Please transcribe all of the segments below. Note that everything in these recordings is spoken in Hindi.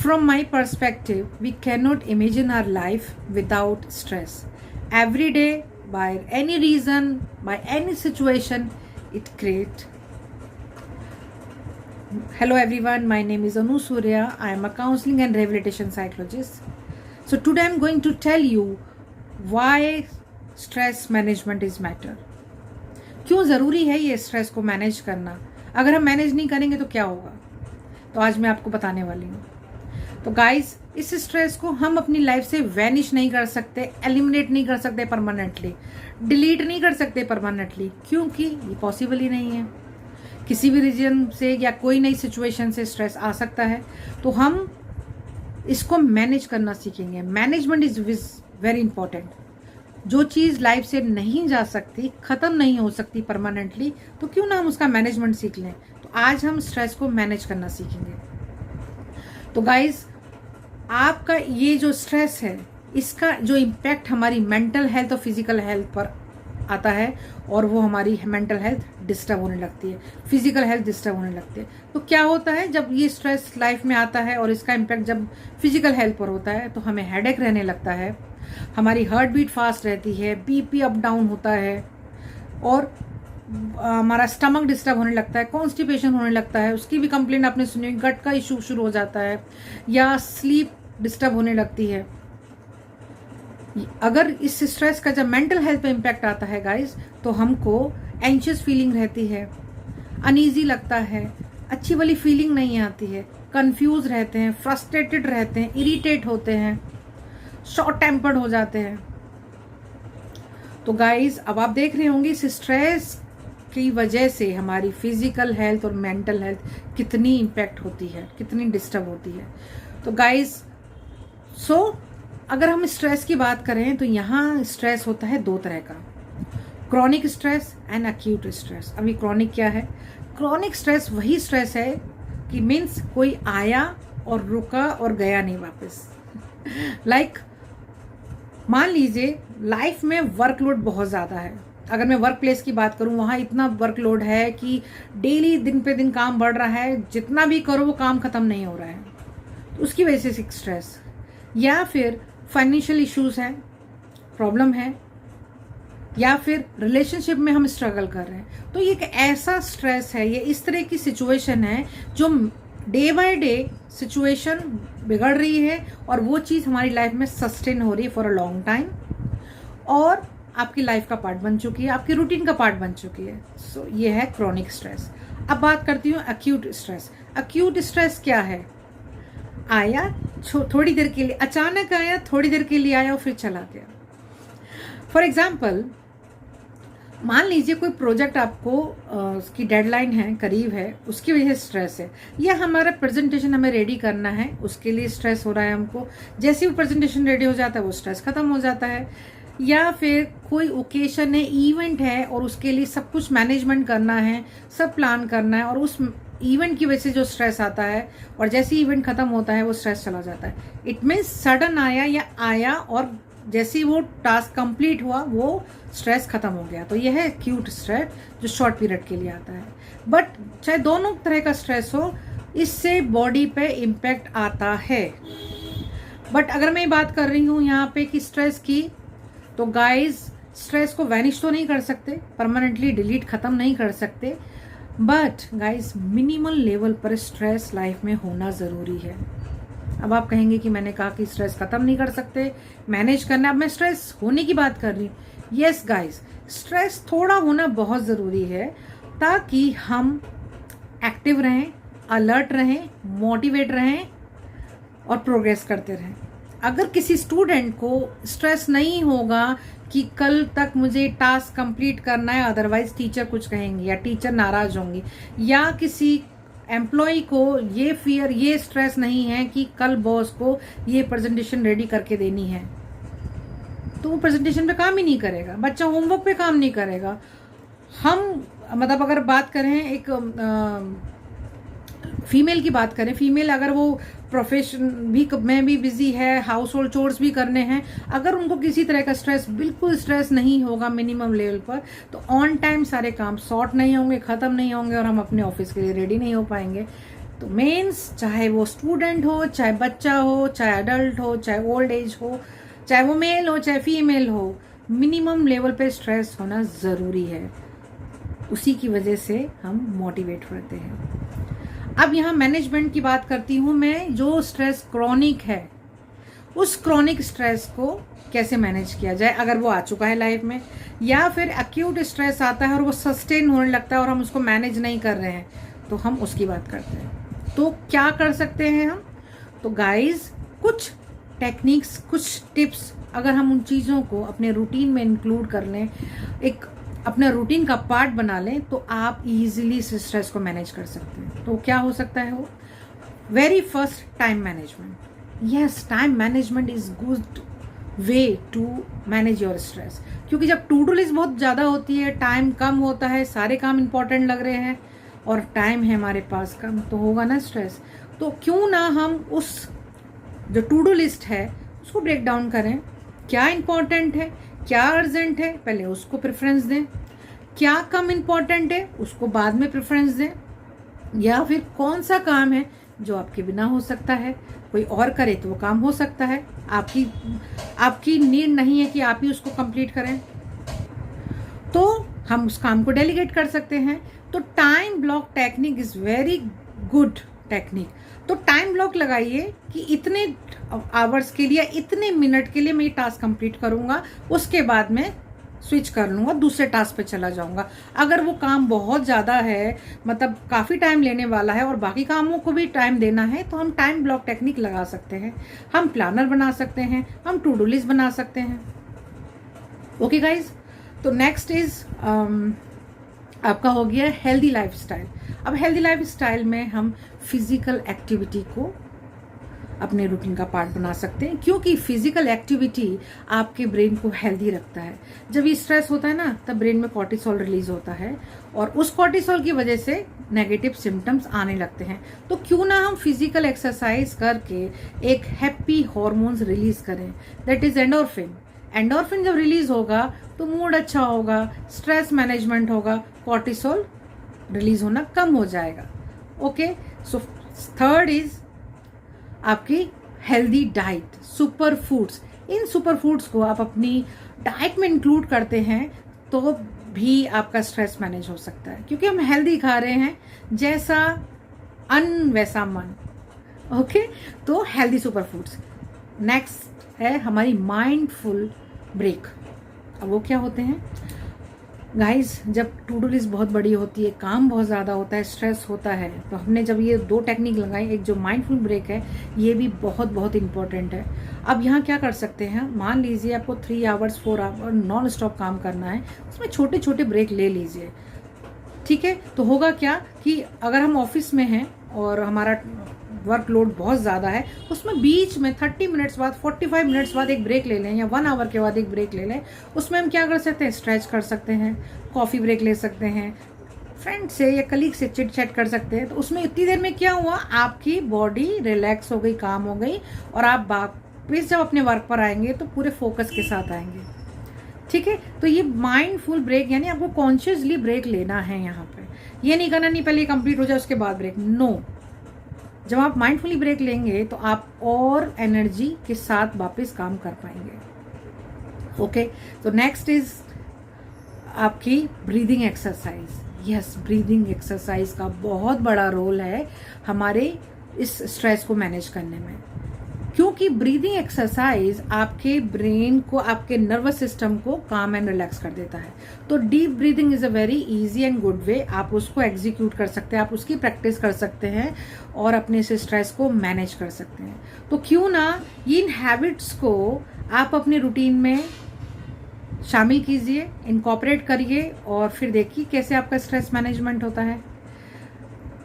From my perspective, we cannot imagine our life without stress. Every day, by any reason, by any situation, it creates. Hello everyone, my name is Anu Surya. I am a counseling and rehabilitation psychologist. So today I am going to tell you why stress management is matter. क्यों ज़रूरी है ये स्ट्रेस को मैनेज करना? अगर हम मैनेज नहीं करेंगे तो क्या होगा? तो आज मैं आपको बताने वाली हूँ. तो गाइस, इस स्ट्रेस को हम अपनी लाइफ से वैनिश नहीं कर सकते, एलिमिनेट नहीं कर सकते परमानेंटली, डिलीट नहीं कर सकते परमानेंटली, क्योंकि ये पॉसिबल ही नहीं है. किसी भी रीजन से या कोई नई सिचुएशन से स्ट्रेस आ सकता है, तो हम इसको मैनेज करना सीखेंगे. Management is very important. जो चीज़ लाइफ से नहीं जा सकती, ख़त्म नहीं हो सकती परमानेंटली, तो क्यों ना हम उसका मैनेजमेंट सीख लें. तो आज हम स्ट्रेस को मैनेज करना सीखेंगे. तो गाइज, आपका ये जो स्ट्रेस है, इसका जो इम्पैक्ट हमारी मेंटल हेल्थ और फिजिकल हेल्थ पर आता है, और वो हमारी मेंटल हेल्थ डिस्टर्ब होने लगती है, फिजिकल हेल्थ डिस्टर्ब होने लगती है. तो क्या होता है जब ये स्ट्रेस लाइफ में आता है और इसका इम्पैक्ट जब फिजिकल हेल्थ पर होता है, तो हमें हेडेक रहने लगता है, हमारी हार्ट बीट फास्ट रहती है, बीपी अप डाउन होता है, और हमारा स्टमक डिस्टर्ब होने लगता है, कॉन्स्टिपेशन होने लगता है. उसकी भी कंप्लेंट आपने सुनी, गट का इशू शुरू हो जाता है, या स्लीप डिस्टर्ब होने लगती है. अगर इस स्ट्रेस का जब मेंटल हेल्थ पे इम्पैक्ट आता है गाइस, तो हमको एंशियस फीलिंग रहती है, अनईजी लगता है, अच्छी वाली फीलिंग नहीं आती है, कंफ्यूज रहते हैं, फ्रस्ट्रेटेड रहते हैं, इरिटेट होते हैं, शॉर्ट टेम्पर्ड हो जाते हैं. तो गाइस, अब आप देख रहे होंगे इस स्ट्रेस की वजह से हमारी फिजिकल हेल्थ और मेंटल हेल्थ कितनी इम्पैक्ट होती है, कितनी डिस्टर्ब होती है. तो गाइस, अगर हम स्ट्रेस की बात करें तो यहाँ स्ट्रेस होता है दो तरह का, chronic stress and acute stress. अभी क्रॉनिक क्या है? क्रॉनिक स्ट्रेस वही स्ट्रेस है कि मीन्स कोई आया और रुका और गया नहीं वापस. लाइक मान लीजिए लाइफ में वर्कलोड बहुत ज़्यादा है. अगर मैं वर्क प्लेस की बात करूं, वहाँ इतना वर्कलोड है कि डेली दिन पे दिन काम बढ़ रहा है, जितना भी करो वो काम ख़त्म नहीं हो रहा है, तो उसकी वजह से स्ट्रेस. या फिर फाइनेंशियल इश्यूज हैं, प्रॉब्लम है, या फिर रिलेशनशिप में हम स्ट्रगल कर रहे हैं, तो ये एक ऐसा स्ट्रेस है, ये इस तरह की सिचुएशन है जो डे बाय डे सिचुएशन बिगड़ रही है, और वो चीज़ हमारी लाइफ में सस्टेन हो रही है फॉर अ लॉन्ग टाइम, और आपकी लाइफ का पार्ट बन चुकी है, आपकी रूटीन का पार्ट बन चुकी है. सो ये है क्रॉनिक स्ट्रेस. अब बात करती हूँ एक्यूट स्ट्रेस. एक्यूट स्ट्रेस क्या है? आया थोड़ी देर के लिए, अचानक आया, थोड़ी देर के लिए आया और फिर चला गया. फॉर एग्जाम्पल, मान लीजिए कोई प्रोजेक्ट आपको उसकी डेडलाइन है, करीब है, उसकी वजह से स्ट्रेस है, या हमारा प्रेजेंटेशन हमें रेडी करना है, उसके लिए स्ट्रेस हो रहा है हमको. जैसे वो प्रेजेंटेशन रेडी हो जाता है वो स्ट्रेस खत्म हो जाता है. या फिर कोई ओकेशन है, इवेंट है, और उसके लिए सब कुछ मैनेजमेंट करना है, सब प्लान करना है, और उस इवेंट की वजह से जो स्ट्रेस आता है, और जैसे इवेंट खत्म होता है वो स्ट्रेस चला जाता है. इट मीन्स सडन आया या आया, और जैसे ही वो टास्क कंप्लीट हुआ वो स्ट्रेस खत्म हो गया. तो यह है एक्यूट स्ट्रेस जो शॉर्ट पीरियड के लिए आता है. बट चाहे दोनों तरह का स्ट्रेस हो, इससे बॉडी पे इम्पैक्ट आता है. बट अगर मैं बात कर रही हूँ यहाँ पे कि स्ट्रेस की, तो गाइज, स्ट्रेस को वैनिश तो नहीं कर सकते, परमानेंटली डिलीट खत्म नहीं कर सकते, बट गाइज मिनिमल लेवल पर स्ट्रेस लाइफ में होना ज़रूरी है. अब आप कहेंगे कि मैंने कहा कि स्ट्रेस खत्म नहीं कर सकते, मैनेज करना. अब मैं स्ट्रेस होने की बात कर रही हूँ. यस गाइज, स्ट्रेस थोड़ा होना बहुत ज़रूरी है, ताकि हम एक्टिव रहें, अलर्ट रहें, मोटिवेट रहें और प्रोग्रेस करते रहें. अगर किसी स्टूडेंट को स्ट्रेस नहीं होगा कि कल तक मुझे टास्क कंप्लीट करना है, अदरवाइज टीचर कुछ कहेंगे या टीचर नाराज होंगे, या किसी एम्प्लॉय को ये फियर, ये स्ट्रेस नहीं है कि कल बॉस को ये प्रेजेंटेशन रेडी करके देनी है, तो वो प्रेजेंटेशन पे काम ही नहीं करेगा, बच्चा होमवर्क पे काम नहीं करेगा. हम मतलब अगर बात करें एक फीमेल की बात करें, फीमेल अगर वो प्रोफेशन भी में भी बिजी है, हाउस होल्ड चोर्स भी करने हैं, अगर उनको किसी तरह का स्ट्रेस, बिल्कुल स्ट्रेस नहीं होगा मिनिमम लेवल पर, तो ऑन टाइम सारे काम सॉर्ट नहीं होंगे, ख़त्म नहीं होंगे, और हम अपने ऑफिस के लिए रेडी नहीं हो पाएंगे. तो मीन्स चाहे वो स्टूडेंट हो, चाहे बच्चा हो, चाहे अडल्ट हो, चाहे ओल्ड एज हो, चाहे वो मेल हो चाहे फीमेल हो, मिनिमम लेवल पे स्ट्रेस होना ज़रूरी है। उसी की वजह से हम मोटिवेट होते हैं। अब यहाँ मैनेजमेंट की बात करती हूँ मैं। जो स्ट्रेस क्रॉनिक है, उस क्रॉनिक स्ट्रेस को कैसे मैनेज किया जाए अगर वो आ चुका है लाइफ में, या फिर एक्यूट स्ट्रेस आता है और वो सस्टेन होने लगता है और हम उसको मैनेज नहीं कर रहे हैं, तो हम उसकी बात करते हैं। तो क्या कर सकते हैं हम? तो गाइज, कुछ टेक्निक्स, कुछ टिप्स अगर हम उन चीज़ों को अपने रूटीन में इंक्लूड कर लें, एक अपना रूटीन का पार्ट बना लें, तो आप इजीली इस स्ट्रेस को मैनेज कर सकते हैं। तो क्या हो सकता है वो? Very first, time management. Yes, time management is good way to manage your stress. क्योंकि जब टू डू लिस्ट बहुत ज़्यादा होती है, टाइम कम होता है, सारे काम इंपॉर्टेंट लग रहे हैं और टाइम है हमारे पास कम, तो होगा ना स्ट्रेस। तो क्यों ना हम उस जो टू डू लिस्ट है उसको ब्रेक डाउन करें। क्या इंपॉर्टेंट है, क्या अर्जेंट है, पहले उसको प्रेफरेंस दें। क्या कम इंपॉर्टेंट है, उसको बाद में प्रेफरेंस दें। या फिर कौन सा काम है जो आपके बिना हो सकता है, कोई और करे तो वो काम हो सकता है, आपकी नीड नहीं है कि आप ही उसको कंप्लीट करें, तो हम उस काम को डेलीगेट कर सकते हैं। तो time block technique is very good technique. तो टाइम ब्लॉक लगाइए कि इतने आवर्स के लिए, इतने मिनट के लिए मैं ये टास्क कंप्लीट करूंगा, उसके बाद में स्विच कर लूंगा, दूसरे टास्क पे चला जाऊंगा। अगर वो काम बहुत ज़्यादा है, मतलब काफ़ी टाइम लेने वाला है और बाकी कामों को भी टाइम देना है, तो हम टाइम ब्लॉक टेक्निक लगा सकते हैं। हम प्लानर बना सकते हैं, हम टू डू लिस्ट बना सकते हैं। ओके गाइज, तो नेक्स्ट इज आपका हो गया हेल्दी लाइफस्टाइल। अब हेल्दी लाइफस्टाइल में हम फिजिकल एक्टिविटी को अपने रूटीन का पार्ट बना सकते हैं, क्योंकि फिजिकल एक्टिविटी आपके ब्रेन को हेल्दी रखता है। जब ये स्ट्रेस होता है ना, तब ब्रेन में कॉर्टिसोल रिलीज होता है और उस कॉर्टिसोल की वजह से नेगेटिव सिम्टम्स आने लगते हैं। तो क्यों ना हम फिजिकल एक्सरसाइज करके एक हैप्पी हॉर्मोन्स रिलीज करें, दैट इज एंडोर्फिन। एंडोर्फिन जब रिलीज होगा तो मूड अच्छा होगा, स्ट्रेस मैनेजमेंट होगा, कॉर्टिसोल रिलीज होना कम हो जाएगा। ओके, सो थर्ड इज आपकी हेल्दी डाइट, सुपर फूड्स। इन सुपर फूड्स को आप अपनी डाइट में इंक्लूड करते हैं तो भी आपका स्ट्रेस मैनेज हो सकता है, क्योंकि हम हेल्दी खा रहे हैं, जैसा अन्न वैसा मन। ओके, तो हेल्दी सुपर फूड्स। नेक्स्ट है हमारी माइंडफुल ब्रेक। अब वो क्या होते हैं गाइस? जब टू डू लिस्ट बहुत बड़ी होती है, काम बहुत ज़्यादा होता है, स्ट्रेस होता है, तो हमने जब ये दो टेक्निक लगाई, एक जो माइंडफुल ब्रेक है, ये भी बहुत बहुत इंपॉर्टेंट है। अब यहाँ क्या कर सकते हैं, मान लीजिए आपको 3 आवर्स 4 आवर नॉन स्टॉप काम करना है, उसमें छोटे छोटे ब्रेक ले लीजिए। ठीक है, तो होगा क्या कि अगर हम ऑफिस में हैं और हमारा वर्कलोड बहुत ज़्यादा है, उसमें बीच में 30 मिनट्स बाद, 45 मिनट्स बाद एक ब्रेक ले लें, या 1 आवर के बाद एक ब्रेक ले लें। उसमें हम क्या कर सकते हैं, स्ट्रेच कर सकते हैं, कॉफ़ी ब्रेक ले सकते हैं, फ्रेंड से या कलीग से चिट चैट कर सकते हैं। तो उसमें इतनी देर में क्या हुआ, आपकी बॉडी रिलैक्स हो गई, काम हो गई, और आप वापस जब अपने वर्क पर आएंगे तो पूरे फोकस के साथ आएंगे। ठीक है, तो ये माइंडफुल ब्रेक, यानी आपको कॉन्शियसली ब्रेक लेना है। यहाँ पे ये नहीं करना नहीं पहले कंप्लीट हो जाए उसके बाद ब्रेक, नो। जब आप माइंडफुली ब्रेक लेंगे तो आप और एनर्जी के साथ वापस काम कर पाएंगे। ओके, तो नेक्स्ट इज आपकी breathing exercise. Yes, breathing exercise का बहुत बड़ा रोल है हमारे इस स्ट्रेस को मैनेज करने में, क्योंकि ब्रीदिंग एक्सरसाइज आपके ब्रेन को, आपके नर्वस सिस्टम को काम एंड रिलैक्स कर देता है। तो deep breathing is a very easy and good way, आप उसको एग्जीक्यूट कर सकते हैं, आप उसकी प्रैक्टिस कर सकते हैं और अपने से स्ट्रेस को मैनेज कर सकते हैं। तो क्यों ना इन हैबिट्स को आप अपने रूटीन में शामिल कीजिए, इनकॉर्पोरेट करिए और फिर देखिए कैसे आपका स्ट्रेस मैनेजमेंट होता है।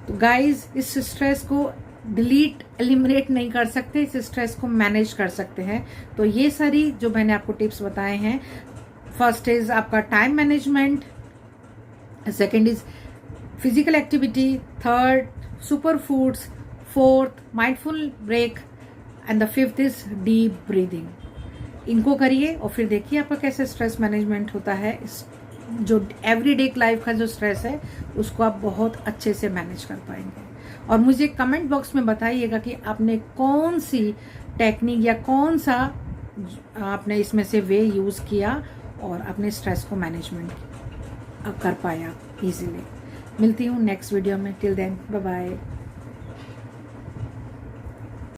तो गाइज, इस स्ट्रेस को डिलीट, एलिमिनेट नहीं कर सकते, इस स्ट्रेस को मैनेज कर सकते हैं। तो ये सारी जो मैंने आपको टिप्स बताए हैं, फर्स्ट इज आपका time management, second is physical activity, third super foods, fourth mindful break, and the fifth is deep breathing. इनको करिए और फिर देखिए आपका कैसे स्ट्रेस मैनेजमेंट होता है। जो एवरीडे लाइफ का जो स्ट्रेस है उसको आप बहुत अच्छे से मैनेज कर पाएंगे। और मुझे कमेंट बॉक्स में बताइएगा कि आपने कौन सी टेक्निक या कौन सा आपने इसमें से वे यूज़ किया और अपने स्ट्रेस को मैनेजमेंट कर पाया इजीली। मिलती हूँ नेक्स्ट वीडियो में। Till then bye bye.